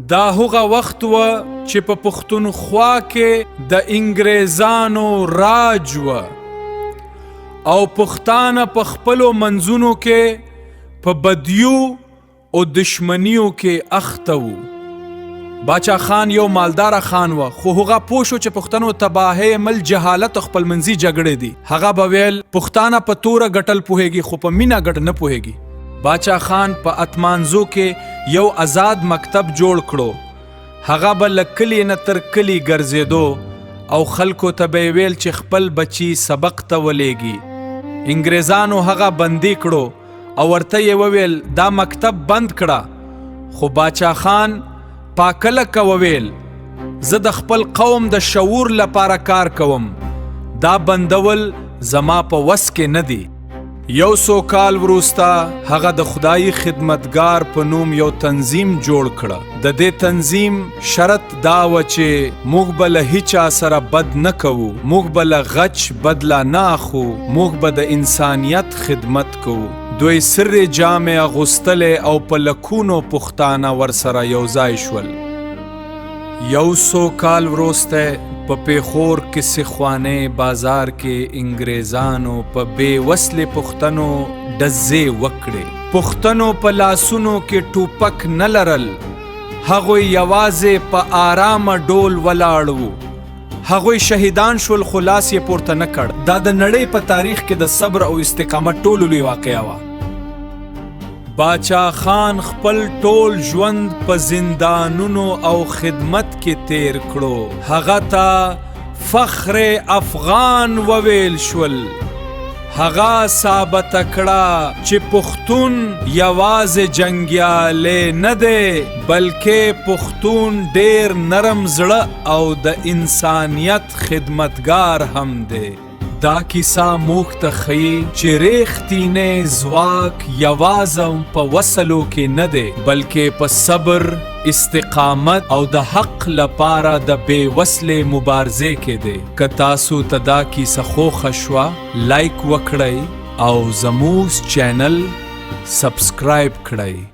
دا هغه وخت و چې په پښتونخوا کې د انګریزانو راج و او پښتانه په خپلو منځونو کې په بدیو او دشمنیو کې اخته وو. باچا خان یو مالدار خان و، خو هغه پوه شو چې پښتنو تباهی مل جهالت او خپلمنځي جګړې دي. هغه به ویل پښتانه په توره ګټل پوهیږي خو په مینا ګټ نه پوهیږي. باچا خان په اتمانزو کې یو آزاد مکتب جوړ کړو. هغه به له کلي نه تر کلي ګرځېدو او خلکو ته به ویل چې خپل بچي سبق ته ولېږي. انګریزانو هغه بندي کړو او ورته یې وویل دا مکتب بند کړه. خو باچا خان پاکلک وویل زه د خپل قوم د شعور لپاره کار کوم، دا بندول زما په وس کې نه دی. یو څو کال وروسته هغه د خدای خدمتګار په نوم یو تنظیم جوړ کړه. د دې تنظیم شرط دا و چې موږ به له هیچا سره بد نه کوو، موږ به له غچ بدله نه اخلو، موږ به د انسانیت خدمت کوو. دوی سر جامې اغوستلې او په لکونو پښتانه ورسره یوځای شول. یو څو کال وروسته په پیښور کې سیخوانې بازار کې انګریزانو په بې وسلې پښتنو ډزې وکړې. پښتنو په لاسونو کې ټوپک نه لرل، هغوی یوازې په آرامه ډول ولاړ وو. هغوی شهیدان شول خو لاس یې پورته نه کړ. دا د نړۍ په تاریخ کې د صبر او استقامت ټولو لوی واقعه وه. باچا خان خپل ټول ژوند په زندانونو او خدمت کې تیر کړو. هغه ته فخر افغان وویل شول. هغه ثابته کړه چې پښتون یوازې جنګیالی نه دی بلکې پښتون ډیر نرم زړه او د انسانیت خدمتګار هم دی. دا کیسه موږ ته ښیي چې ریښتینی ځواک یوازې په وسلو کې نه دی بلکې په صبر، استقامت او د حق لپاره د بې وسلې مبارزې کې دی. که تاسو ته دا کیسه خوښه شوه لایک وکړئ او زموږ چینل سبسکرایب کړئ.